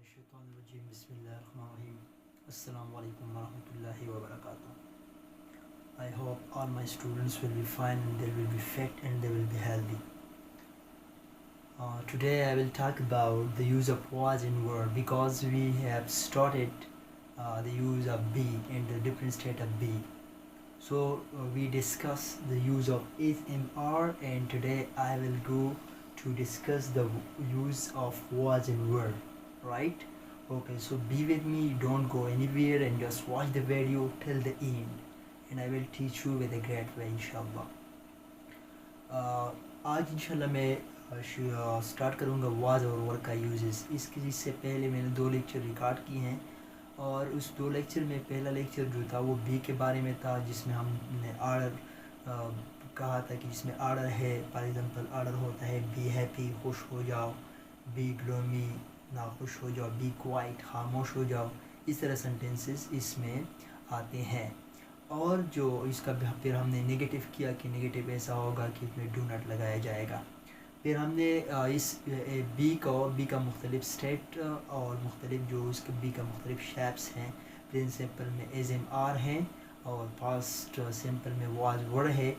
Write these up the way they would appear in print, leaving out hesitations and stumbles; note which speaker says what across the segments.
Speaker 1: मिनश्शैतानिर्रजीम बिस्मिल्लाहिर्रहमानिर्रहीम अस्सलामु अलैकुम वरहमतुल्लाहि वबरकातुह. I hope all my students will be fine and they will be fit and they will be healthy. Today I will talk about the use of was in word because we have started the use of be and the different state of be. So we discuss the use of is and are, and today I will go to discuss the use of was in word, right? Okay, so be with me, don't go anywhere and just watch the video till the end and I will teach you with a great way inshallah. आज इंशाल्लाह मैं start करूँगा was और work का uses. इससे पहले मैंने 2 lecture record किए हैं और उस 2 लेक्चर में पहला लेक्चर जो था वो बी के बारे में था, जिसमें हमने आर्डर कहा था कि जिसमें आर्डर है. फॉर एग्जांपल आर्डर होता है बी हैप्पी, खुश हो जाओ, बी ग्लोमी, ना खुश हो जाओ, बी क्वाइट, खामोश हो जाओ. इस तरह सेंटेंसेस इसमें आते हैं. और जो इसका फिर हमने नेगेटिव किया कि नेगेटिव ऐसा होगा कि इसमें डू नॉट लगाया जाएगा. फिर हमने इस बी का मुख्तलिफ स्टेट और मुख्तलिफ जो उसके बी का मुख्तलिफ शेप्स हैं. प्रेजेंट सिंपल में एज एम आर हैं और पास्ट सिंपल में वाज वर है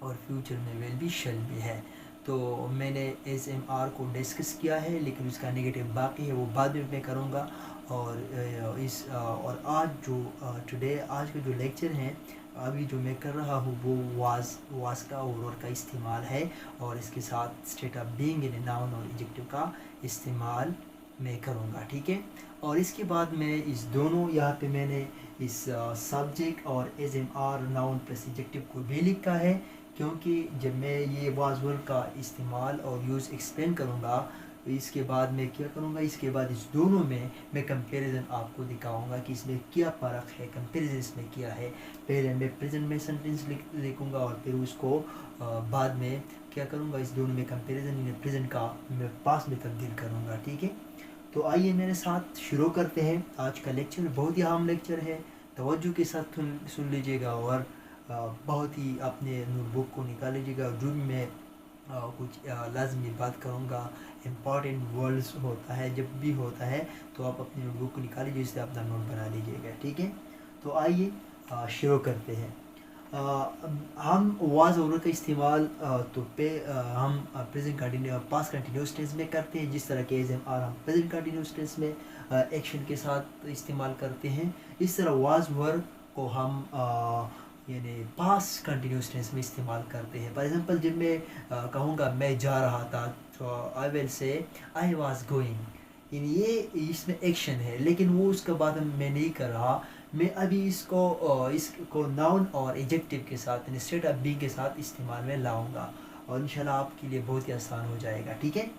Speaker 1: और फ्यूचर में विल बी शैल बी है. तो मैंने एस एम आर को डिस्कस किया है लेकिन उसका नेगेटिव बाकी है, वो बाद में मैं करूँगा. और आज का जो लेक्चर हैं अभी जो मैं कर रहा हूँ वो वाज का और का इस्तेमाल है और इसके साथ state of being in noun और एडजेक्टिव का इस्तेमाल मैं करूँगा, ठीक है. और इसके बाद मैं इस दोनों यहाँ पे मैंने इस सब्जेक्ट और as am are noun plus adjective को भी लिखा है, क्योंकि जब मैं ये वाज वर्ड का इस्तेमाल और यूज़ एक्सप्लेन करूँगा तो इसके बाद मैं क्या करूँगा, इसके बाद इस दोनों में मैं कंपैरिजन आपको दिखाऊंगा कि इसमें क्या फ़र्क है, कंपैरिजन इसमें क्या है. पहले मैं प्रेजेंट में सेंटेंस लिखूँगा और फिर उसको बाद में क्या करूँगा, इस दोनों में कंपैरिजन प्रेजेंट का मैं पास्ट में तब्दील करूँगा, ठीक है. तो आइए मेरे साथ शुरू करते हैं. आज का लेक्चर बहुत ही अहम लेक्चर है, तवज्जो के साथ सुन लीजिएगा और बहुत ही अपने नोटबुक को निकाल लीजिएगा. जो भी मैं कुछ लाजमी बात करूँगा, इम्पॉर्टेंट वर्ड्स होता है जब भी होता है तो आप अपनी नोटबुक को निकाल लीजिए, इससे अपना नोट बना लीजिएगा, ठीक है. तो आइए शुरू करते हैं. हम वाज और का इस्तेमाल हम present continue past continuous tense में करते हैं, जिस तरह के एज एम आर हम प्रेजेंट कंटिन्यूस टेंस में एक्शन के साथ इस्तेमाल करते हैं. इस तरह वाज वर्ब को हम यानी पास्ट कंटिन्यूस टेंस में इस्तेमाल करते हैं. फॉर एग्जांपल जब मैं कहूँगा मैं जा रहा था तो आई विल से आई वाज गोइंग. ये इसमें एक्शन है लेकिन वो उसके बाद मैं नहीं कर रहा. मैं अभी इसको नाउन और एडजेक्टिव के साथ इंस्टेड ऑफ बीइंग के साथ इस्तेमाल में लाऊंगा और इंशाल्लाह आपके लिए बहुत ही आसान हो जाएगा, ठीक है.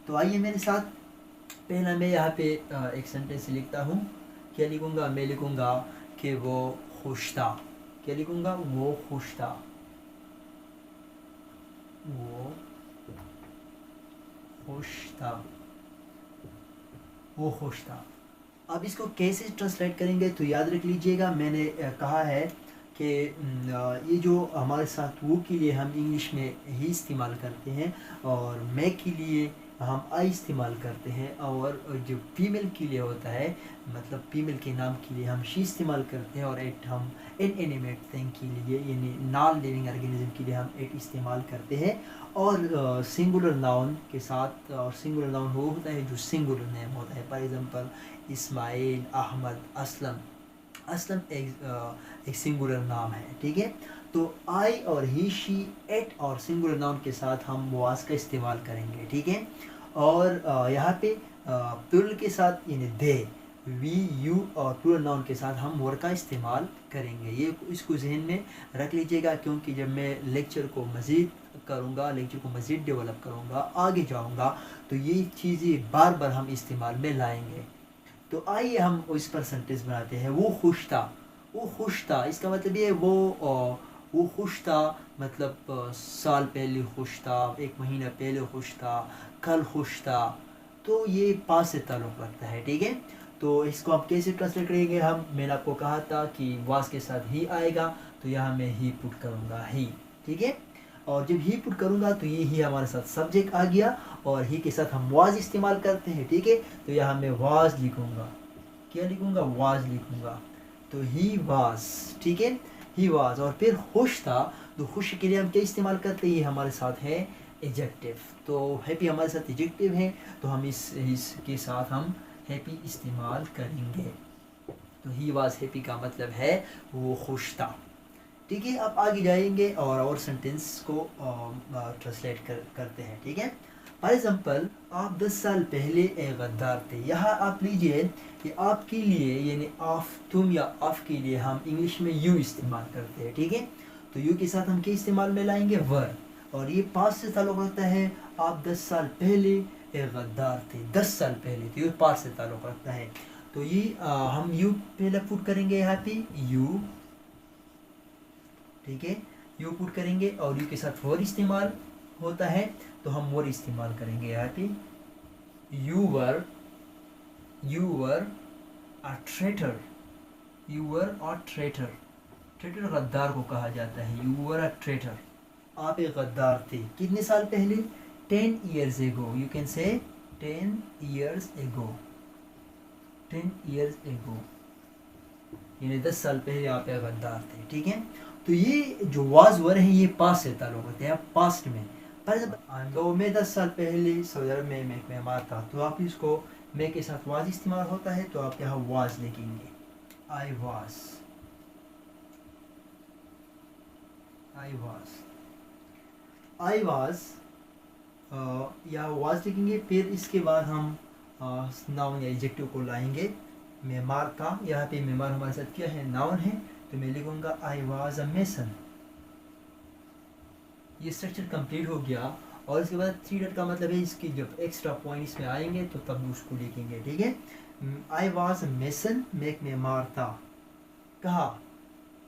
Speaker 1: तो आइए मेरे साथ. पहला मैं यहाँ पे एक सेंटेंस लिखता हूँ. क्या लिखूँगा, मैं लिखूँगा कि वो खुश था. क्या लिखूँगा, वो खुश था, वो खुश था, वो खुश था. अब इसको कैसे ट्रांसलेट करेंगे तो याद रख लीजिएगा, मैंने कहा है कि ये जो हमारे साथ वो के लिए हम इंग्लिश में ही इस्तेमाल करते हैं और मैं के लिए हम आई इस्तेमाल करते हैं और जो फीमेल के लिए होता है मतलब फीमेल के नाम के लिए हम शी इस्तेमाल करते हैं और हम इनएनिमेट थिंग के लिए यानी नॉन लिविंग ऑर्गेनिज्म के लिए हम एट इस्तेमाल करते हैं. और सिंगुलर नाउन के साथ, और सिंगुलर नाउन वो होता है जो सिंगुलर नेम होता है. For example Ismail, Ahmad, Aslam. असलम एक सिंगुलर नाम है, ठीक है. तो आई और ही, शी, एट और सिंगुलर नाउन के साथ हम वाज का इस्तेमाल करेंगे, ठीक है. और यहाँ पे प्लूरल के साथ यानी दे, वी, यू और प्लूरल नाउन के साथ हम वर का इस्तेमाल करेंगे. ये इसको जहन में रख लीजिएगा, क्योंकि जब मैं लेक्चर को मज़ीद करूँगा, लेक्चर को मज़ीद डेवलप करूँगा, आगे जाऊँगा तो ये चीज़ें बार बार हम इस्तेमाल में लाएंगे. तो आइए हम इस पर सेंटेंस बनाते हैं. वो खुश था, वो खुश था. इसका मतलब ये वो खुश था मतलब साल पहले खुश था, 1 महीना पहले खुश था, कल खुश था. तो ये पास से ताल्लुक़ रखता है, ठीक है. तो इसको आप कैसे ट्रांसलेट करेंगे, मैंने आपको कहा था कि वाज के साथ ही आएगा तो यहाँ मैं ही पुट करूँगा, ही, ठीक है. और जब ही पुट करूँगा तो ये ही हमारे साथ सब्जेक्ट आ गया और ही के साथ हम वाज इस्तेमाल करते हैं, ठीक है। तो यहाँ मैं वाज लिखूँगा, क्या लिखूँगा, वाज लिखूँगा। तो ही वाज, ठीक है, ही वाज। और फिर खुश था, तो खुश के लिए हम क्या इस्तेमाल करते हैं, ये हमारे साथ है एडजेक्टिव। तो हैप्पी हमारे साथ एडजेक्टिव है, तो हम इसके साथ हम हैप्पी इस्तेमाल करेंगे। तो ही वाज हैप्पी का मतलब है वो खुश था, ठीक है। अब आगे जाएंगे और सेंटेंस को ट्रांसलेट करते हैं, ठीक है। फॉर एग्जाम्पल, आप 10 साल पहले एक गद्दार थे। यहाँ आप लीजिए कि आपके लिए यानी आप, तुम या आप के लिए हम इंग्लिश में यू इस्तेमाल करते हैं, ठीक है। तो यू के साथ हम क्या इस्तेमाल में लाएंगे, वर। और ये पास्ट से ताल्लुक़ रखता है। आप 10 साल पहले एक गद्दार थे, 10 साल पहले, तो ये पास्ट से ताल्लुक़ रखता है। तो ये हम यू पहले पुट करेंगे यहाँ पे यू, ठीक है, यू पुट करेंगे और यू के साथ वर इस्तेमाल होता है, तो हम वर इस्तेमाल करेंगे यहाँ पे। You were a traitor, you were a traitor. Traitor गद्दार को कहा जाता है, यू वर अ ट्रेटर। आप एक गद्दार थे कितने साल पहले, 10 years ago। You can say 10 years ago, 10 years ago, यानी 10 साल पहले आप एक गद्दार थे, ठीक है। तो ये जो वाज वर है ये पास्ट से ताल्लुक़ रखते हैं, पास्ट में। तो मैं 10 साल पहले सऊदी अरब में मैं मेहमान था, तो आप इसको मैं के साथ वाज इस्तेमाल होता है, तो आप यहाँ वाज लिखेंगे, I was, I was, I was, या वाज लिखेंगे। फिर इसके बाद हम नाउन या एडजेक्टिव को लाएंगे। मेमार था, यहाँ पे मेमार हमारे साथ क्या है, नाउन है, तो मैं लिखूँगा आई वाज अ मेसन। ये स्ट्रक्चर कंप्लीट हो गया। और इसके बाद 3 डॉट का मतलब है इसकी जब एक्स्ट्रा पॉइंट इसमें आएंगे तो तब उसको लिखेंगे, ठीक है। आई वाज अ मेसन, मैं एक मेमार था, कहा,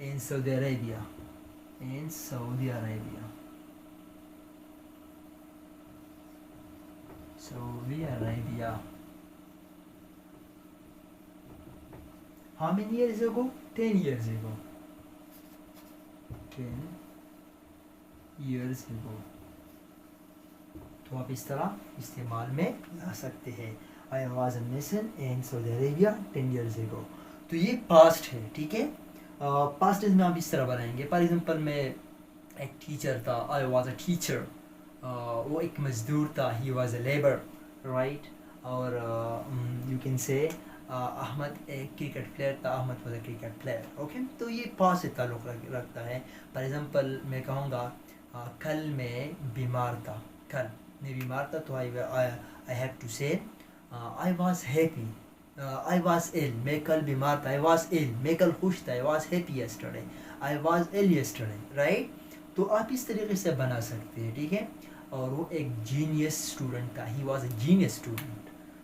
Speaker 1: in Saudi Arabia, in Saudi Arabia, Saudi Arabia. How many years ago? 10 years ago. 10 years ago. तो आप इस तरह इस्तेमाल में ला सकते हैं। I was a mason in Saudi Arabia 10 years ago. तो ये पास्ट है, ठीक है। पास्ट में आप इस तरह बनाएंगे। फॉर एग्जाम्पल, मैं एक टीचर था, I was a teacher. वो एक मजदूर था, he was a labor, right? और you can say अहमद एक क्रिकेट प्लेयर था, Ahmed was a cricket player, okay. तो ये पास्ट से ताल्लुक़ रखता है। फॉर एग्जांपल, मैं कहूँगा कल मैं बीमार था, कल मैं बीमार था, तो आई have to say I was happy, I was ill, मैं कल बीमार था, आई वाज इल, मैं कल खुश था, I was happy yesterday, I was ill yesterday, right. तो आप इस तरीके से बना सकते हैं, ठीक है। और वो एक जीनियस स्टूडेंट था, he was a genius student.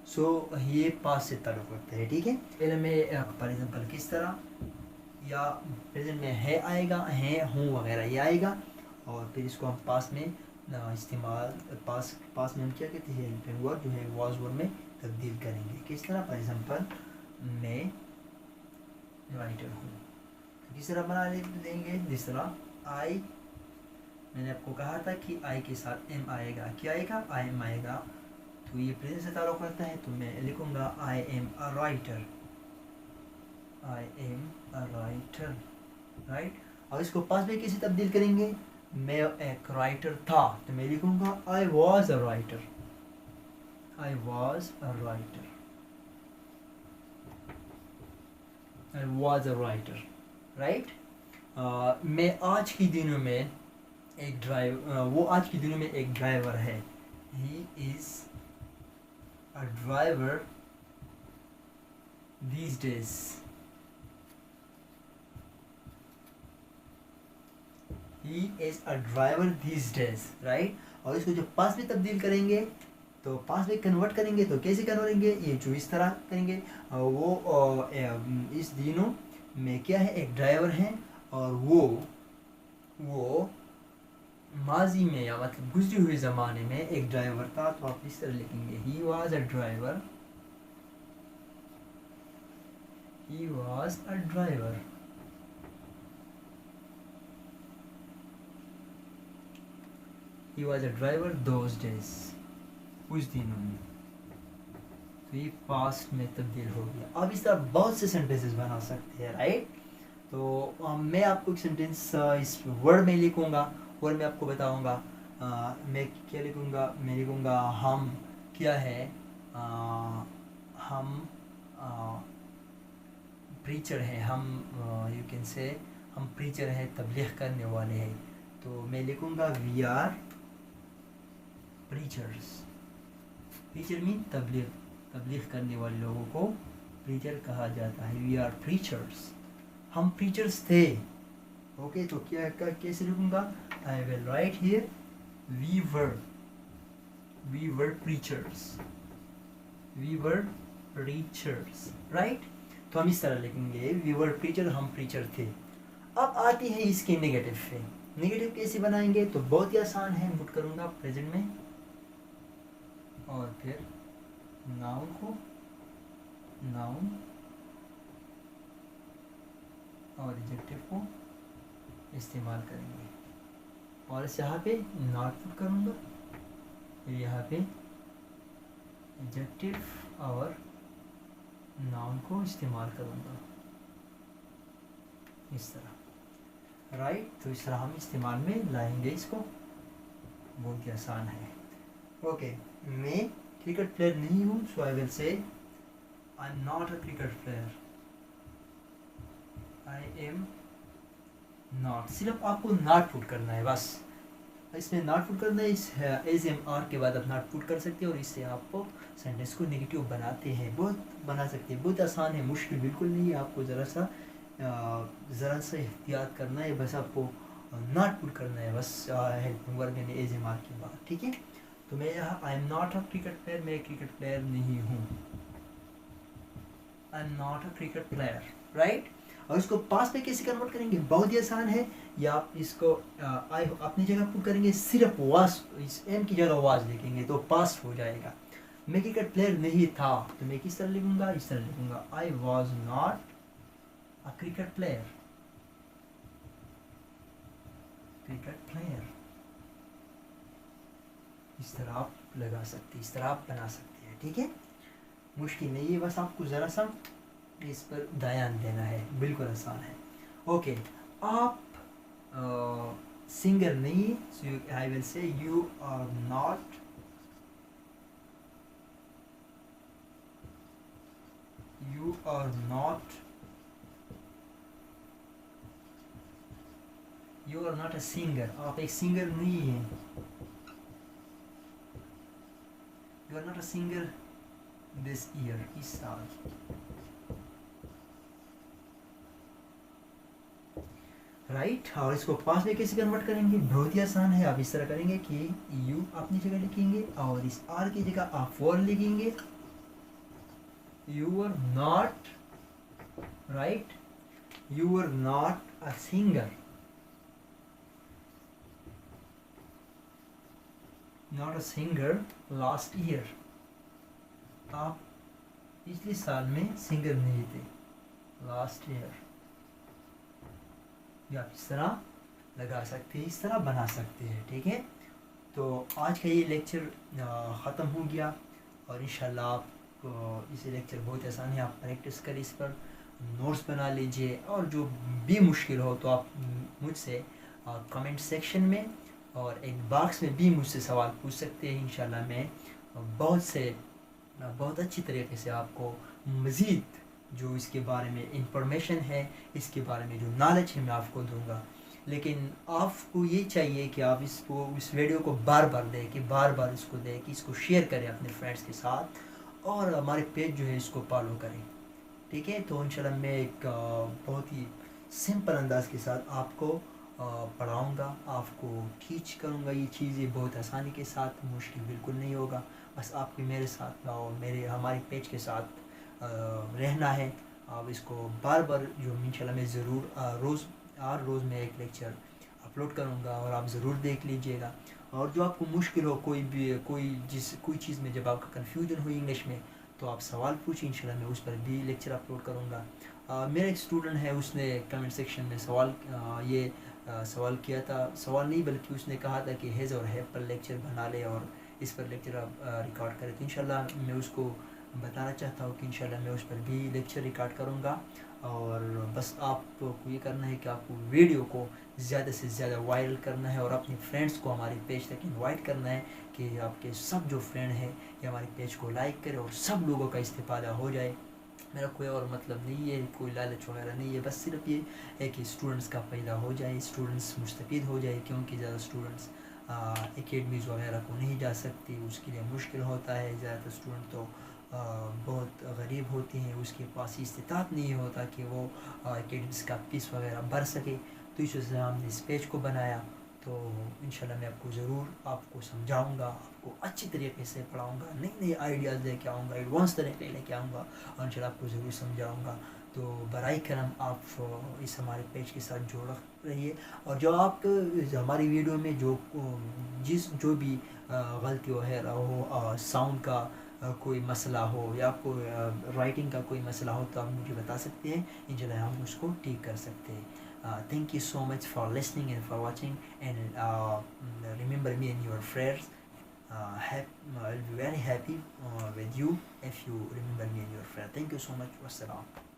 Speaker 1: So ये पास से ताल्लुक़ रखता है, ठीक है। पहले में फॉर एग्जाम्पल किस तरह, या प्रेजेंट में है आएगा, है, हूँ वगैरह ये आएगा, और फिर इसको हम पास में इस्तेमाल, पास में हम क्या कहते हैं, फिर वर्ड जो है वाज वर्ड में तब्दील करेंगे। किस तरह, फॉर एग्जाम्पल, मैं राइटर हूँ, तो किस तरह बना लेंगे, जिस तरह आई, मैंने आपको कहा था कि आई के साथ एम आएगा, क्या आएगा, आई एम आएगा, तो ये प्रेजेंट से ताल्लुक़ रखता है, तो मैं लिखूँगा I am a writer, I am a writer, right. और इसको पास्ट में कैसे तब्दील करेंगे, मैं एक राइटर था, तो मैं लिखूँगा I was a writer, I was a writer, I was a writer, right. मैं आज के दिनों में एक वो आज के दिनों में एक ड्राइवर है, he is a driver these days, he is a driver these days, right। और इसको जो पास में तब्दील करेंगे, तो पास में कन्वर्ट करेंगे, तो कैसे कन्वर्ट करेंगे, ये जो इस तरह करेंगे, वो इस दिनों में क्या है, एक ड्राइवर है, और वो माजी में या मतलब गुजरे हुए ज़माने में एक ड्राइवर था, तो आप इस तरह लिखेंगे, ही was a driver, he was a driver, he was a driver those days, उस दिनों में। तो ये पास्ट में तब्दील हो गया। अब इस तरह बहुत से सेंटेंसेस बना सकते हैं, राइट। तो मैं आपको एक सेंटेंस इस वर्ड में लिखूंगा और मैं आपको बताऊंगा मैं क्या लिखूंगा। मैं लिखूंगा हम क्या है, हम प्रीचर है, हम यू कैन से हम प्रीचर है, तबलीग करने वाले हैं। तो मैं लिखूंगा we are preachers. Preacher mean तबलीग, तबलीग करने वाले लोगों को प्रीचर कहा जाता है। वी आर प्रीचर्स, हम प्रीचर्स थे। ओके, तो क्या कैसे लिखूंगा, I will write here we were preachers, we were preachers, right. तो हम इस तरह लिखेंगे वी वर प्रीचर, हम प्रीचर थे। अब आती है इसके नेगेटिव पे। नेगेटिव कैसे बनाएंगे, तो बहुत ही आसान है। पुट करूंगा प्रेजेंट में और फिर नाउन को, नाउन और एडजेक्टिव को इस्तेमाल करेंगे और इस यहाँ पे नॉट पुट करूंगा, फिर यहाँ पे एडजेक्टिव और नाउन को इस्तेमाल करूंगा इस तरह, राइट। तो इस तरह हम इस्तेमाल में लाएंगे इसको, बहुत ही आसान है। ओके, मैं क्रिकेट प्लेयर नहीं हूँ, सो आई विल से I am not a cricket player, I am not. सिर्फ आपको नॉट पुट करना है बस, इसमें नॉट पुट करना है। इस एज एम आर के बाद आप नॉट पुट कर सकते हैं और इससे आपको सेंटेंस को नेगेटिव बनाते हैं, बहुत बना सकते हैं। बहुत आसान है, मुश्किल बिल्कुल नहीं है। आपको ज़रा सा एहतियात करना है, बस आपको नॉट पुट करना है, बस हेल्पिंग वर्ब यानी एज एम आर के बाद, ठीक है। तो मैं यहाँ I am not a cricket player, मैं क्रिकेट प्लेयर नहीं हूँ, I am not a cricket player, right. और इसको पास्ट में कैसे कन्वर्ट करेंगे, बहुत ही आसान है। या आप इसको आई अपनी जगह पुट करेंगे, सिर्फ वाज, इस एम की जगह वाज लिखेंगे तो पास्ट हो जाएगा। मैं क्रिकेट प्लेयर नहीं था, तो मैं किस तरह लिखूंगा, इस तरह लिखूंगा I was not a cricket player, cricket player. इस तरह आप लगा सकते हैं, इस तरह आप बना सकते हैं, ठीक है। मुश्किल नहीं है, बस आपको ज़रा सा इस पर ध्यान देना है, बिल्कुल आसान है। ओके, आप सिंगर नहीं, so I will say you are not a singer. आप एक सिंगर नहीं हैं, you are not a singer this year, इस साल, राइट। और इसको पास्ट में कैसे कन्वर्ट करेंगे, बहुत ही आसान है। आप इस तरह करेंगे कि यू अपनी जगह लिखेंगे और इस आर की जगह आप वर लिखेंगे, you are not, right, you are not a singer, not a singer last year. आप पिछले साल में सिंगर नहीं थे, लास्ट ईयर। या आप इस तरह लगा सकते हैं, इस तरह बना सकते हैं, ठीक है। तो आज का ये लेक्चर ख़त्म हो गया और इंशाल्लाह आप इसे लेक्चर बहुत आसान है, आप प्रैक्टिस करें, इस पर नोट्स बना लीजिए और जो भी मुश्किल हो तो आप मुझसे कमेंट सेक्शन में और एक बॉक्स में भी मुझसे सवाल पूछ सकते हैं। इंशाल्लाह मैं बहुत अच्छी तरीके से आपको मज़ीद जो इसके बारे में इंफॉर्मेशन है, इसके बारे में जो नॉलेज है मैं आपको दूंगा। लेकिन आपको ये चाहिए कि आप इस वीडियो को बार बार दें, कि इसको शेयर करें अपने फ्रेंड्स के साथ और हमारे पेज जो है इसको फॉलो करें, ठीक है। तो इंशाल्लाह मैं एक बहुत ही सिंपल अंदाज के साथ आपको पढ़ाऊँगा, आपको टीच करूँगा ये चीज़ें बहुत आसानी के साथ, मुश्किल बिल्कुल नहीं होगा। बस आपको मेरे साथ हमारे पेज के साथ रहना है। आप इसको बार बार जो इंशाल्लाह मैं ज़रूर रोज़ में एक लेक्चर अपलोड करूँगा और आप ज़रूर देख लीजिएगा। और जो आपको मुश्किल हो कोई चीज़ में जब आपका कन्फ्यूजन हो इंग्लिश में, तो आप सवाल पूछिए, इंशाल्लाह मैं उस पर भी लेक्चर अपलोड करूँगा। मेरा एक स्टूडेंट है, उसने कमेंट सेक्शन में सवाल ये सवाल किया था, सवाल नहीं बल्कि उसने कहा था कि हैज़ और हैव पर लेक्चर बना ले और इस पर लेक्चर आप रिकॉर्ड करें। तो इंशाल्लाह मैं उसको बताना चाहता हूँ कि इंशाल्लाह मैं उस पर भी लेक्चर रिकॉर्ड करूँगा। और बस आपको ये करना है कि आपको वीडियो को ज़्यादा से ज़्यादा वायरल करना है और अपने फ्रेंड्स को हमारे पेज तक इनवाइट करना है कि आपके सब जो फ्रेंड हैं ये हमारे पेज को लाइक करें और सब लोगों का इस्तेफ़ादा हो जाए। मेरा कोई और मतलब नहीं है, कोई लालच वगैरह नहीं है, बस सिर्फ ये है कि स्टूडेंट्स का फ़ायदा हो जाए, स्टूडेंट्स मुस्तफ़ीद हो जाए, क्योंकि ज़्यादा स्टूडेंट्स एकेडमीज़ वगैरह को नहीं जा सकती, उसके लिए मुश्किल होता है। ज़्यादातर स्टूडेंट तो बहुत गरीब होते हैं, उसके पास इस्तिताअत नहीं होता कि वो एकेडमीज़ का फ़ीस वगैरह भर सके। तो इस वजह से हमने इस पेज को बनाया। तो इंशाल्लाह मैं आपको ज़रूर आपको समझाऊंगा, आपको अच्छी तरीके से पढ़ाऊंगा, नई नई आइडियाज़ लेके आऊँगा, एडवांस तरीके लेके आऊँगा और इंशाल्लाह आपको ज़रूर समझाऊंगा। तो बराए करम आप इस हमारे पेज के साथ जोड़ रहिए। और जो आप हमारी वीडियो में जो भी गलती वगैरह हो, साउंड का कोई मसला हो या आपको राइटिंग का कोई मसला हो तो आप मुझे बता सकते हैं, इंशाल्लाह हम उसको ठीक कर सकते हैं। Thank you so much for listening and for watching, and remember me and your friends. I'll be very happy with you if you remember me and your friend. Thank you so much. Wassalam.